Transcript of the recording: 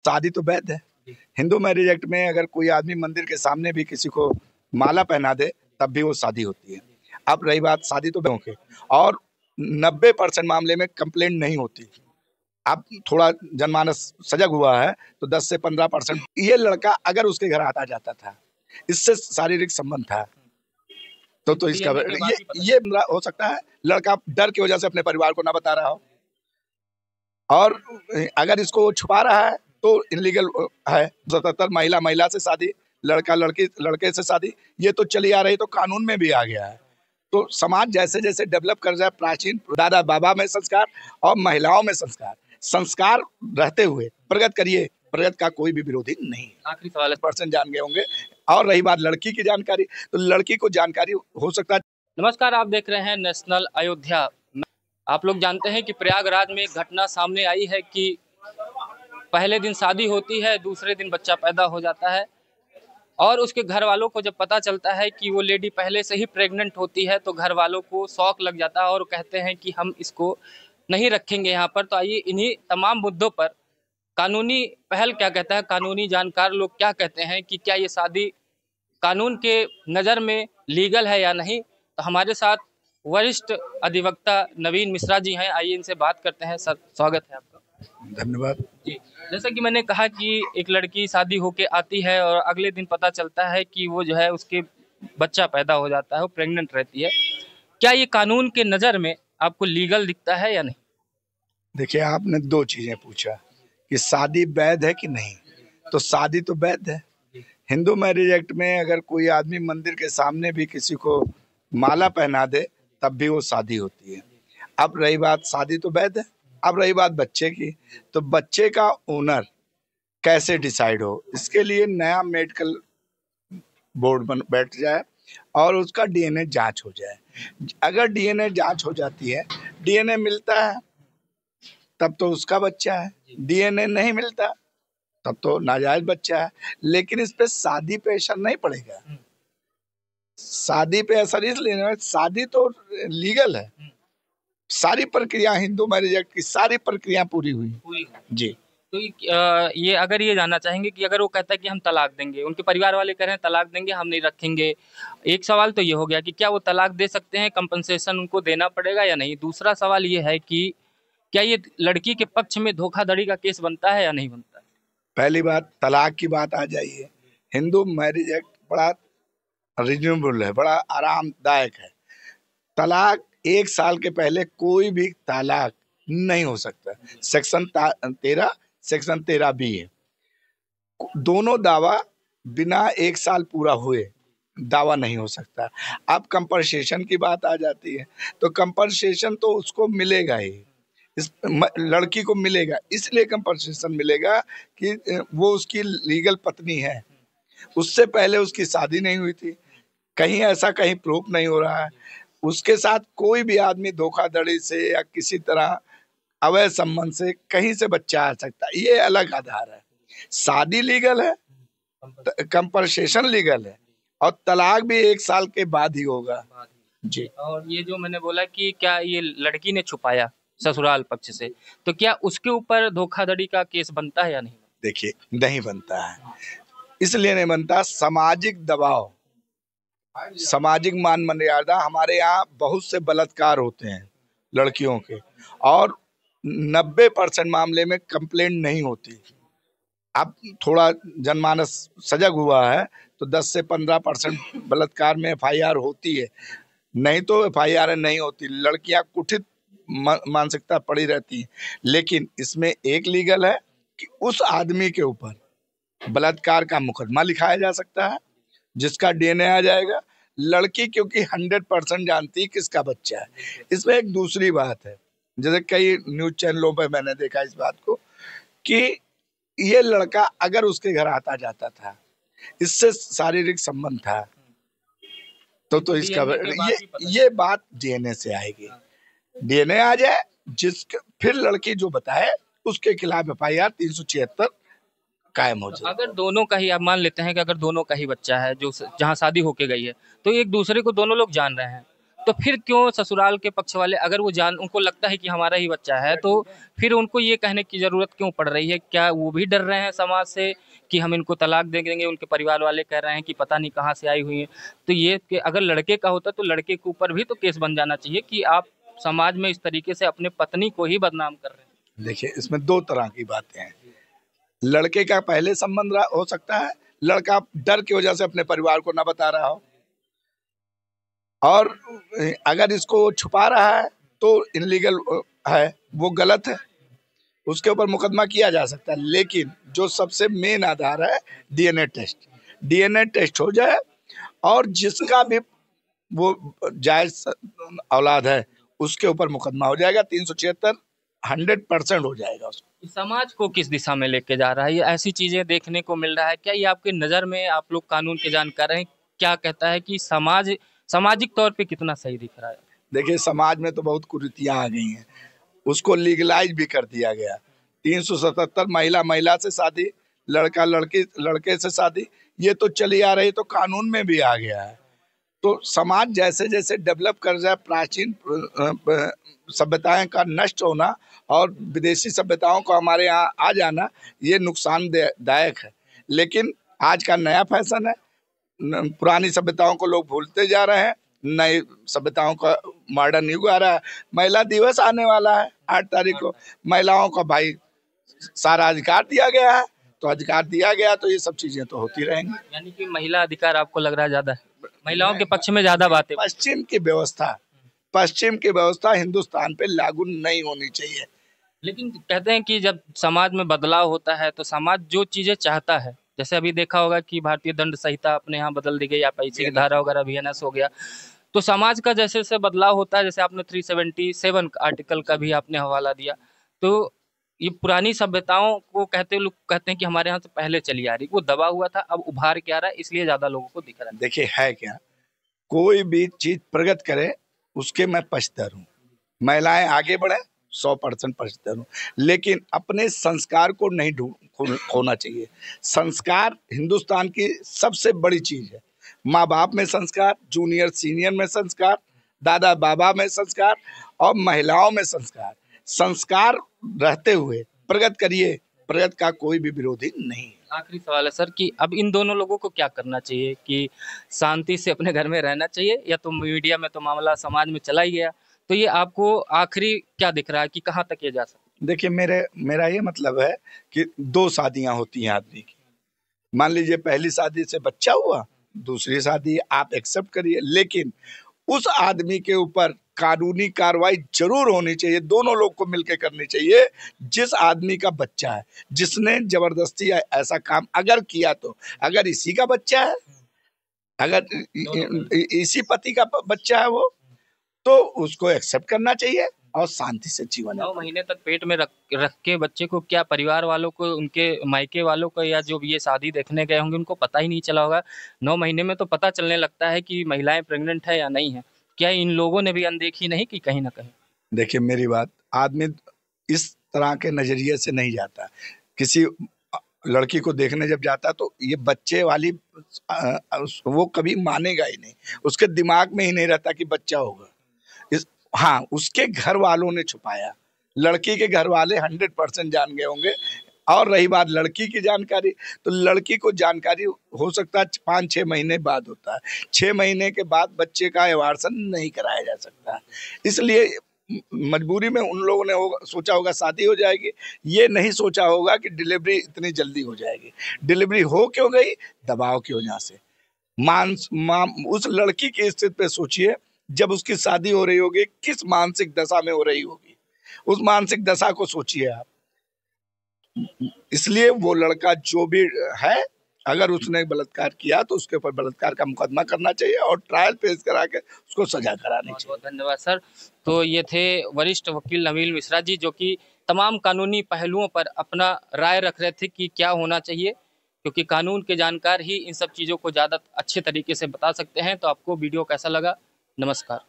शादी तो वैध है। हिंदू मैरिज एक्ट में अगर कोई आदमी मंदिर के सामने भी किसी को माला पहना दे तब भी वो शादी होती है। अब रही बात शादी तो के और 90% मामले में कंप्लेंट नहीं होती। अब थोड़ा जनमानस सजग हुआ है तो 10 से 15% ये लड़का अगर उसके घर आता जाता था, इससे शारीरिक संबंध था तो इसका ये हो सकता है लड़का डर की वजह से अपने परिवार को ना बता रहा हो, और अगर इसको छुपा रहा है तो इनलीगल है। ज्यादातर महिला महिला से शादी, लड़का लड़की लड़के से शादी, ये तो चली आ रही, तो कानून में भी आ गया है। तो समाज जैसे जैसे डेवलप कर जाए, प्राचीन दादा बाबा में संस्कार और महिलाओं में संस्कार रहते हुए प्रगत करिए, प्रगत का कोई भी विरोधी नहीं। आखिरी सवाल पर्सन जान गए होंगे। और रही बात लड़की की जानकारी, तो लड़की को जानकारी हो सकता है। नमस्कार, आप देख रहे हैं नेशनल अयोध्या। आप लोग जानते हैं कि प्रयागराज में एक घटना सामने आई है कि पहले दिन शादी होती है, दूसरे दिन बच्चा पैदा हो जाता है और उसके घर वालों को जब पता चलता है कि वो लेडी पहले से ही प्रेग्नेंट होती है तो घर वालों को शौक लग जाता है और कहते हैं कि हम इसको नहीं रखेंगे यहाँ पर। तो आइए इन्हीं तमाम मुद्दों पर कानूनी पहल क्या कहता है, कानूनी जानकार लोग क्या कहते हैं कि क्या ये शादी कानून के नज़र में लीगल है या नहीं। तो हमारे साथ वरिष्ठ अधिवक्ता नवीन मिश्रा जी हैं, आइए इनसे बात करते हैं। सर, स्वागत है आपका। धन्यवाद जी। जैसा कि मैंने कहा कि एक लड़की शादी होके आती है और अगले दिन पता चलता है कि वो जो है उसके बच्चा पैदा हो जाता है, वो प्रेग्नेंट रहती है। क्या ये कानून के नज़र में आपको लीगल दिखता है या नहीं? देखिए, आपने दो चीजें पूछा कि शादी वैध है कि नहीं, तो शादी तो वैध है। हिंदू मैरिज एक्ट में अगर कोई आदमी मंदिर के सामने भी किसी को माला पहना दे तब भी वो शादी होती है। अब रही बात शादी तो वैध है। अब रही बात बच्चे की, तो बच्चे का ओनर कैसे डिसाइड हो, इसके लिए नया मेडिकल बोर्ड बन बैठ जाए और उसका डीएनए जांच हो जाए। अगर डीएनए जांच हो जाती है, डीएनए मिलता है तब तो उसका बच्चा है, डीएनए नहीं मिलता तब तो नाजायज बच्चा है। लेकिन इस पे शादी पे असर नहीं पड़ेगा। शादी पे असर इसलिए, शादी तो लीगल है। सारी प्रक्रिया हिंदू मैरिज एक्ट की सारी प्रक्रिया पूरी हुई जी। तो ये अगर ये जानना चाहेंगे कि अगर वो कहता है कि हम तलाक देंगे, उनके परिवार वाले कह रहे हैं तलाक देंगे, हम नहीं रखेंगे, एक सवाल तो ये हो गया कि क्या वो तलाक दे सकते हैं, कंपनसेशन उनको देना पड़ेगा या नहीं। दूसरा सवाल ये है कि क्या ये लड़की के पक्ष में धोखाधड़ी का केस बनता है या नहीं बनता है? पहली बात तलाक की बात आ जाइए, हिंदू मैरिज एक्ट बड़ा रिजनेबल है, बड़ा आरामदायक है। तलाक 1 साल के पहले कोई भी तलाक नहीं हो सकता। सेक्शन 13 सेक्शन 13 बी है। दोनों दावा बिना 1 साल पूरा हुए दावा नहीं हो सकता। अब कंपनसेशन की बात आ जाती है, तो कंपनसेशन तो उसको मिलेगा ही, इस लड़की को मिलेगा। इसलिए कंपनसेशन मिलेगा कि वो उसकी लीगल पत्नी है, उससे पहले उसकी शादी नहीं हुई थी, कहीं ऐसा कहीं प्रूफ नहीं हो रहा है। उसके साथ कोई भी आदमी धोखाधड़ी से या किसी तरह अवैध संबंध से कहीं से बच्चा आ सकता है, ये अलग आधार है। शादी लीगल है, कंपनसेशन लीगल है, और तलाक भी 1 साल के बाद ही होगा जी। और ये जो मैंने बोला कि क्या ये लड़की ने छुपाया ससुराल पक्ष से, तो क्या उसके ऊपर धोखाधड़ी का केस बनता है या नहीं? देखिए, नहीं बनता है। इसलिए नहीं बनता, सामाजिक दबाव, सामाजिक मान मर्यादा। हमारे यहाँ बहुत से बलात्कार होते हैं लड़कियों के, और 90% मामले में कंप्लेंट नहीं होती। अब थोड़ा जनमानस सजग हुआ है तो 10 से 15% बलात्कार में एफआईआर होती है, नहीं तो एफआईआर नहीं होती। लड़कियां कुठित मानसिकता पड़ी रहती है। लेकिन इसमें एक लीगल है कि उस आदमी के ऊपर बलात्कार का मुकदमा लिखाया जा सकता है जिसका डीएनए आ जाएगा। लड़की क्योंकि 100% जानती है किसका बच्चा है। इसमें एक दूसरी बात है, जैसे कई न्यूज चैनलों पर मैंने देखा इस बात को कि ये लड़का अगर उसके घर आता जाता था, इससे शारीरिक संबंध था तो इसका ये बात डीएनए से आएगी। डीएनए आ जाए, फिर लड़की जो बताए उसके खिलाफ एफआईआर 376 कायम हो जाए। अगर दोनों का ही, आप मान लेते हैं कि अगर दोनों का ही बच्चा है जो जहाँ शादी होके गई है, तो एक दूसरे को दोनों लोग जान रहे हैं, तो फिर क्यों ससुराल के पक्ष वाले, अगर वो उनको लगता है कि हमारा ही बच्चा है, तो फिर उनको ये कहने की ज़रूरत क्यों पड़ रही है? क्या वो भी डर रहे हैं समाज से कि हम इनको तलाक दे देंगे? उनके परिवार वाले कह रहे हैं कि पता नहीं कहाँ से आई हुई हैं। तो ये कि अगर लड़के का होता तो लड़के के ऊपर भी तो केस बन जाना चाहिए कि आप समाज में इस तरीके से अपने पत्नी को ही बदनाम कर रहे हैं। देखिए, इसमें दो तरह की बातें हैं। लड़के का पहले संबंध हो सकता है, लड़का डर की वजह से अपने परिवार को ना बता रहा हो, और अगर इसको छुपा रहा है तो इनलीगल है, वो गलत है, उसके ऊपर मुकदमा किया जा सकता है। लेकिन जो सबसे मेन आधार है डीएनए टेस्ट, डीएनए टेस्ट हो जाए और जिसका भी वो जायज औलाद है उसके ऊपर मुकदमा हो जाएगा। 376 100% हो जाएगा उसको। समाज को किस दिशा में लेके जा रहा है? ये ऐसी चीजें देखने को मिल रहा है क्या? ये आपकी नज़र में, आप लोग कानून के जानकार हैं, क्या कहता है कि सामाजिक तौर पे कितना सही दिख रहा है? देखिए, समाज में तो बहुत कुरीतियां आ गई हैं, उसको लीगलाइज भी कर दिया गया। 377 महिला महिला से शादी, लड़का लड़की लड़के से शादी, ये तो चली आ रही, तो कानून में भी आ गया है। तो समाज जैसे जैसे डेवलप कर जाए, प्राचीन सभ्यताएं का नष्ट होना और विदेशी सभ्यताओं का हमारे यहाँ आ जाना, ये नुकसानदायक है। लेकिन आज का नया फैशन है, पुरानी सभ्यताओं को लोग भूलते जा रहे हैं, नई सभ्यताओं का मॉडर्न युग आ रहा है। महिला दिवस आने वाला है 8 तारीख को, महिलाओं का भाई सारा अधिकार दिया गया है, तो अधिकार दिया गया तो ये सब चीजें तो होती रहेंगी। यानी कि महिला अधिकार आपको लग रहा है ज्यादा है, महिलाओं के पक्ष में ज्यादा बातें? पश्चिम की व्यवस्था हिंदुस्तान पे लागू नहीं होनी चाहिए। लेकिन कहते हैं कि जब समाज में बदलाव होता है तो समाज जो चीजें चाहता है, जैसे अभी देखा होगा कि भारतीय दंड संहिता अपने यहाँ बदल दी गई, आईपीसी की धारा वगैरह बीएनएस हो गया, तो समाज का जैसे जैसे बदलाव होता है, जैसे आपने 377 आर्टिकल का भी आपने हवाला दिया, तो ये पुरानी सभ्यताओं को लोग कहते हैं कि हमारे यहाँ से पहले चली आ रही, वो दबा हुआ था, अब उभार के आ रहा है, इसलिए ज्यादा लोगों को दिख रहा है। देखिए, है क्या, कोई भी चीज प्रगति करे उसके मैं पक्षधर हूँ। महिलाएं आगे बढ़े 100% पक्षधर हूँ, लेकिन अपने संस्कार को नहीं खोना चाहिए। संस्कार हिंदुस्तान की सबसे बड़ी चीज है। माँ बाप में संस्कार, जूनियर सीनियर में संस्कार, दादा बाबा में संस्कार और महिलाओं में संस्कार। संस्कार रहते हुए प्रगति करिए, प्रगति का कोई भी विरोधी नहीं है। आखिरी सवाल है सर कि अब इन दोनों लोगों को क्या करना चाहिए, कि शांति से अपने घर में रहना चाहिए, या तो मीडिया में तो मामला समाज में चला ही गया, तो ये आपको आखिरी क्या दिख रहा है कि कहाँ तक ये जा सकता है? देखिए, मेरा ये मतलब है कि 2 शादियां होती हैं आदमी की। मान लीजिए पहली शादी से बच्चा हुआ, दूसरी शादी आप एक्सेप्ट करिए, लेकिन उस आदमी के ऊपर कानूनी कार्रवाई जरूर होनी चाहिए, दोनों लोग को मिलकर करनी चाहिए। जिस आदमी का बच्चा है, जिसने जबरदस्ती ऐसा काम अगर किया, तो अगर इसी का बच्चा है, अगर इसी पति का बच्चा है वो, तो उसको एक्सेप्ट करना चाहिए और शांति से जीवन। 9 महीने तक पेट में रख के बच्चे को, क्या परिवार वालों को, उनके मायके वालों को, या जो ये शादी देखने गए होंगे उनको पता ही नहीं चला होगा? 9 महीने में तो पता चलने लगता है कि महिलाएं प्रेग्नेंट है या नहीं है। क्या इन लोगों ने भी अनदेखी नहीं की कहीं ना कहीं? देखिए, मेरी बात, आदमी इस तरह के नजरिए से नहीं जाता। किसी लड़की को देखने जब जाता तो ये बच्चे वाली वो कभी मानेगा ही नहीं, उसके दिमाग में ही नहीं रहता कि बच्चा होगा। हाँ, उसके घर वालों ने छुपाया, लड़की के घर वाले 100% जान गए होंगे। और रही बात लड़की की जानकारी, तो लड़की को जानकारी हो सकता है 5-6 महीने बाद होता है। 6 महीने के बाद बच्चे का एवार्सन नहीं कराया जा सकता। इसलिए मजबूरी में उन लोगों ने सोचा होगा शादी हो जाएगी, ये नहीं सोचा होगा कि डिलीवरी इतनी जल्दी हो जाएगी। डिलीवरी हो क्यों गई? दबाव की वजह से। उस लड़की की स्थिति पे सोचिए, जब उसकी शादी हो रही होगी, किस मानसिक दशा में हो रही होगी, उस मानसिक दशा को सोचिए आप। इसलिए वो लड़का जो भी है, अगर उसने बलात्कार किया तो उसके ऊपर बलात्कार का मुकदमा करना चाहिए और ट्रायल पेश करा के उसको सजा करानी चाहिए। बहुत धन्यवाद सर। तो ये थे वरिष्ठ वकील नवीन मिश्रा जी, जो कि तमाम कानूनी पहलुओं पर अपना राय रख रहे थे कि क्या होना चाहिए, क्योंकि कानून के जानकार ही इन सब चीज़ों को ज़्यादा अच्छे तरीके से बता सकते हैं। तो आपको वीडियो कैसा लगा? नमस्कार।